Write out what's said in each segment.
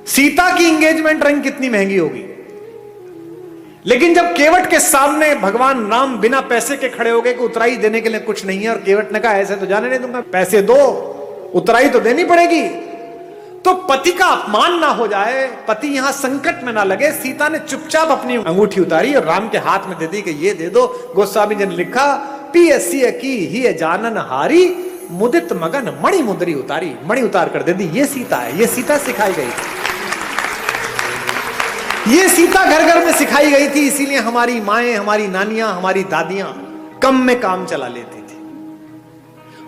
सीता की engagement ring कितनी महंगी होगी, लेकिन जब केवट के सामने भगवान राम बिना पैसे के खड़े हो गए कि उतराई देने के लिए कुछ नहीं है, और केवट ने कहा ऐसे तो जाने नहीं दूंगा, पैसे दो, उतराई तो देनी पड़ेगी, तो पति का अपमान ना हो जाए, पति यहां संकट में ना लगे, सीता ने चुपचाप अपनी अंगूठी उतारी और राम के हाथ में दे दी कि ये दे दो। गोस्वामी जी ने लिखा, पियसिय की ही जानन हारी, मुदित मगन मणि मुद्री उतारी, मणि उतार कर दे दी। ये सीता है, ये सीता सिखाई गई थी, ये सीता घर घर में सिखाई गई थी। इसीलिए हमारी माएं, हमारी नानियां, हमारी दादियां कम में काम चला लेती थी।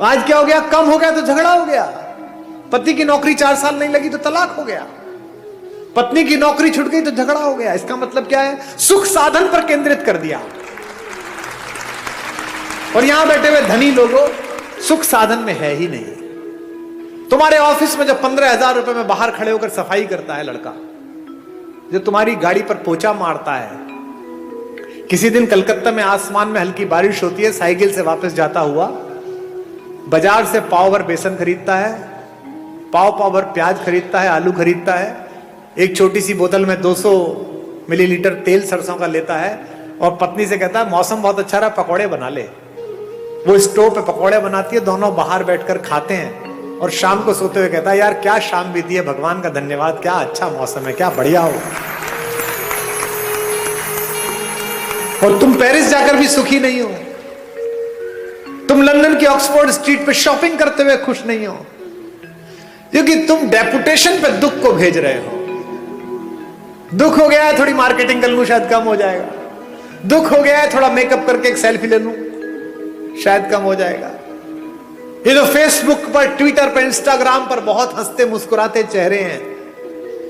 आज क्या हो गया, कम हो गया तो झगड़ा हो गया, पति की नौकरी 4 साल नहीं लगी तो तलाक हो गया, पत्नी की नौकरी छूट गई तो झगड़ा हो गया। इसका मतलब क्या है, सुख साधन पर केंद्रित कर दिया। और यहां बैठे हुए धनी लोगों, सुख साधन में है ही नहीं। तुम्हारे ऑफिस में जब 15,000 रुपए में बाहर खड़े होकर सफाई करता है लड़का, जो तुम्हारी गाड़ी पर पोछा मारता है, किसी दिन कलकत्ता में आसमान में हल्की बारिश होती है, साइकिल से वापस जाता हुआ बाजार से पाव भर बेसन खरीदता है, पाव भर प्याज खरीदता है, आलू खरीदता है, एक छोटी सी बोतल में 200 मिलीलीटर तेल सरसों का लेता है, और पत्नी से कहता है मौसम बहुत अच्छा रहा, पकौड़े बना ले। वो स्टोव पे पकौड़े बनाती है, दोनों बाहर बैठकर खाते हैं, और शाम को सोते हुए कहता है यार क्या शाम बीती है, भगवान का धन्यवाद, क्या अच्छा मौसम है, क्या बढ़िया हो। और तुम पेरिस जाकर भी सुखी नहीं हो, तुम लंदन की ऑक्सफोर्ड स्ट्रीट पे शॉपिंग करते हुए खुश नहीं हो, क्योंकि तुम डेपुटेशन पे दुख को भेज रहे हो। दुख हो गया है, थोड़ी मार्केटिंग कर लूं शायद कम हो जाएगा, दुख हो गया है, थोड़ा मेकअप करके एक सेल्फी ले लूं शायद कम हो जाएगा। ये जो फेसबुक पर, ट्विटर पर, इंस्टाग्राम पर बहुत हंसते मुस्कुराते चेहरे हैं,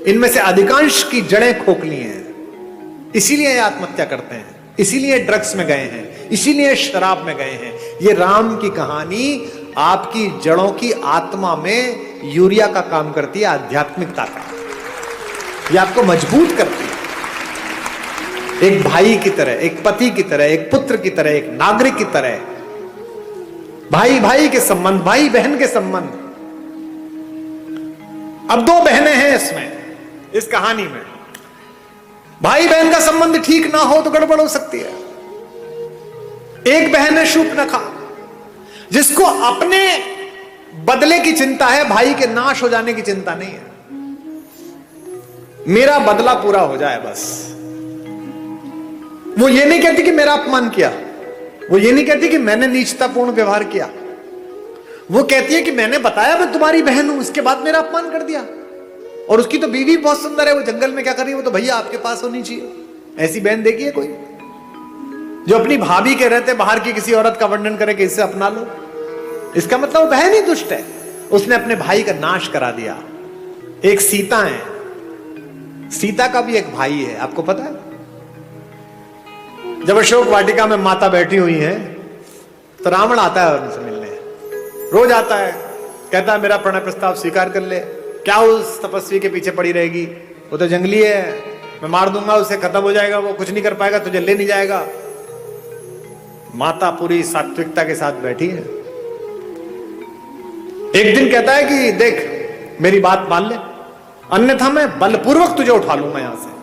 इनमें से अधिकांश की जड़ें खोखली हैं। इसीलिए ये आत्महत्या करते हैं, इसीलिए ड्रग्स में गए हैं, इसीलिए शराब में गए हैं। ये राम की कहानी आपकी जड़ों की आत्मा में यूरिया का काम करती है, आध्यात्मिकता का। ये आपको मजबूत करती है, एक भाई की तरह, एक पति की तरह, एक पुत्र की तरह, एक नागरिक की तरह, भाई भाई के संबंध, भाई बहन के संबंध। अब 2 बहनें हैं इसमें, इस कहानी में। भाई बहन का संबंध ठीक ना हो तो गड़बड़ हो सकती है। एक बहन है शूर्पणखा, जिसको अपने बदले की चिंता है, भाई के नाश हो जाने की चिंता नहीं है। मेरा बदला पूरा हो जाए बस। वो ये नहीं कहती कि मेरा अपमान किया, वो ये नहीं कहती कि मैंने नीचतापूर्ण व्यवहार किया, वो कहती है कि मैंने बताया मैं तुम्हारी बहन हूं, इसके बाद मेरा अपमान कर दिया। और उसकी तो बीवी बहुत सुंदर है, वो जंगल में क्या कर रही है, वो तो भैया आपके पास होनी चाहिए। ऐसी बहन देखी है कोई जो अपनी भाभी के रहते बाहर की किसी औरत का वर्णन करे कि इससे अपना लो? इसका मतलब वो बहन ही दुष्ट है, उसने अपने भाई का नाश करा दिया। एक सीता है, सीता का भी एक भाई है, आपको पता है? जब अशोक वाटिका में माता बैठी हुई है तो रावण आता है उनसे मिलने, रोज आता है, कहता है मेरा प्रणय प्रस्ताव स्वीकार कर ले। क्या उस तपस्वी के पीछे पड़ी रहेगी, वो तो जंगली है, मैं मार दूंगा उसे, खत्म हो जाएगा, वो कुछ नहीं कर पाएगा, तुझे ले नहीं जाएगा। माता पूरी सात्विकता के साथ बैठी है। एक दिन कहता है कि देख मेरी बात मान ले, अन्यथा मैं बलपूर्वक तुझे उठा लूंगा यहां से।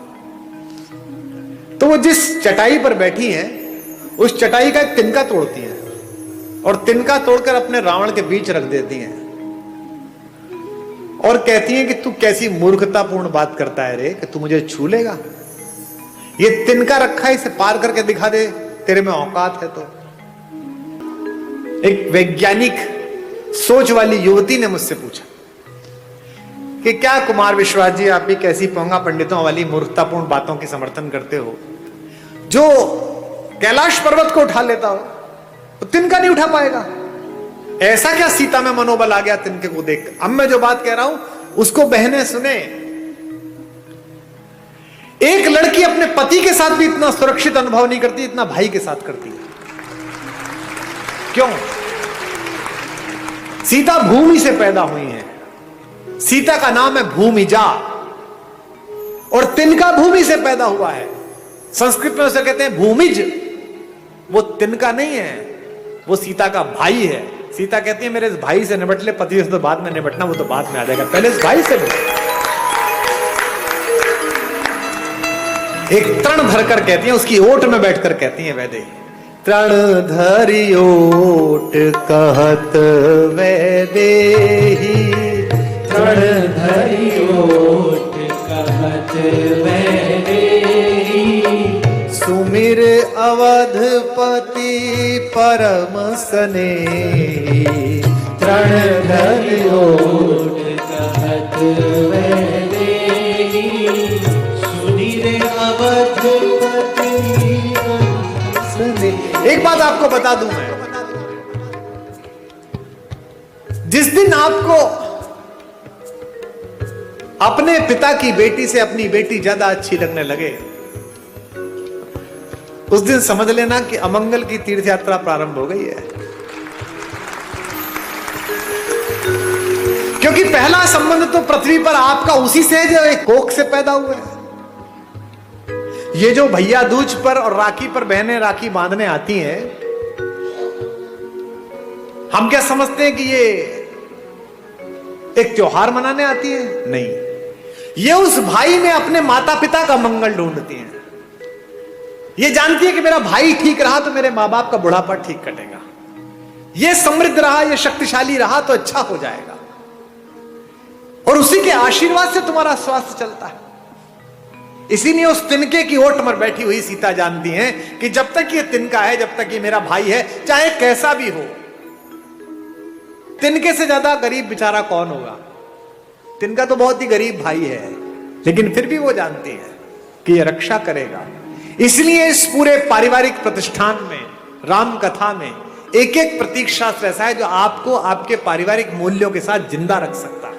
तो वो जिस चटाई पर बैठी है उस चटाई का एक तिनका तोड़ती है, और तिनका तोड़कर अपने रावण के बीच रख देती हैं, और कहती हैं कि तू कैसी मूर्खतापूर्ण बात करता है रे, कि तू मुझे छू लेगा? ये तिनका रखा है, इसे पार करके दिखा दे, तेरे में औकात है तो। एक वैज्ञानिक सोच वाली युवती ने मुझसे पूछा कि क्या कुमार विश्वास जी आप भी कैसी पोंगा पंडितों वाली मूर्खतापूर्ण बातों की समर्थन करते हो? जो कैलाश पर्वत को उठा लेता हो तो तिनका नहीं उठा पाएगा। ऐसा क्या सीता में मनोबल आ गया तिनके को देख? अब मैं जो बात कह रहा हूं उसको बहनें सुने। एक लड़की अपने पति के साथ भी इतना सुरक्षित अनुभव नहीं करती इतना भाई के साथ करती है। क्यों? सीता भूमि से पैदा हुई है, सीता का नाम है भूमिजा, और तिनका भूमि से पैदा हुआ है। संस्कृत में उसे कहते हैं भूमिज। वो तिनका नहीं है, वो सीता का भाई है। सीता कहती है मेरे इस भाई से निपट ले, पति से तो बाद में निपटना, वो तो बाद में आ जाएगा, पहले इस भाई से निपट। एक तृण धरकर कहती हैं, उसकी ओट में बैठकर कहती हैं वैदेही, तृण धरि ओट कहत वैदेही, तृण धरि ओट कहत वैदेही, सुमिर अवधपति परम स्नेही, तृण धरि ओट कहत वैदेही, सुमिर अवधपति परम स्नेही। एक बात आपको बता दूं मैं, जिस दिन आपको अपने पिता की बेटी से अपनी बेटी ज्यादा अच्छी लगने लगे, उस दिन समझ लेना कि अमंगल की तीर्थ यात्रा प्रारंभ हो गई है। क्योंकि पहला संबंध तो पृथ्वी पर आपका उसी से है जो एक कोख से पैदा हुआ है। ये जो भैया दूज पर और राखी पर बहनें राखी बांधने आती हैं, हम क्या समझते हैं कि ये एक त्योहार मनाने आती है? नहीं, ये उस भाई में अपने माता पिता का मंगल ढूंढती हैं। ये जानती है कि मेरा भाई ठीक रहा तो मेरे मां बाप का बुढ़ापा ठीक कटेगा, ये समृद्ध रहा, ये शक्तिशाली रहा तो अच्छा हो जाएगा, और उसी के आशीर्वाद से तुम्हारा स्वास्थ्य चलता है। इसीलिए उस तिनके की ओट पर बैठी हुई सीता जानती हैं कि जब तक ये तिनका है, जब तक ये मेरा भाई है, चाहे कैसा भी हो, तिनके से ज्यादा गरीब बेचारा कौन होगा? तिनका तो बहुत ही गरीब भाई है, लेकिन फिर भी वो जानती है कि ये रक्षा करेगा। इसलिए इस पूरे पारिवारिक प्रतिष्ठान में, राम कथा में, एक एक प्रतीक शास्त्र ऐसा है जो आपको आपके पारिवारिक मूल्यों के साथ जिंदा रख सकता है।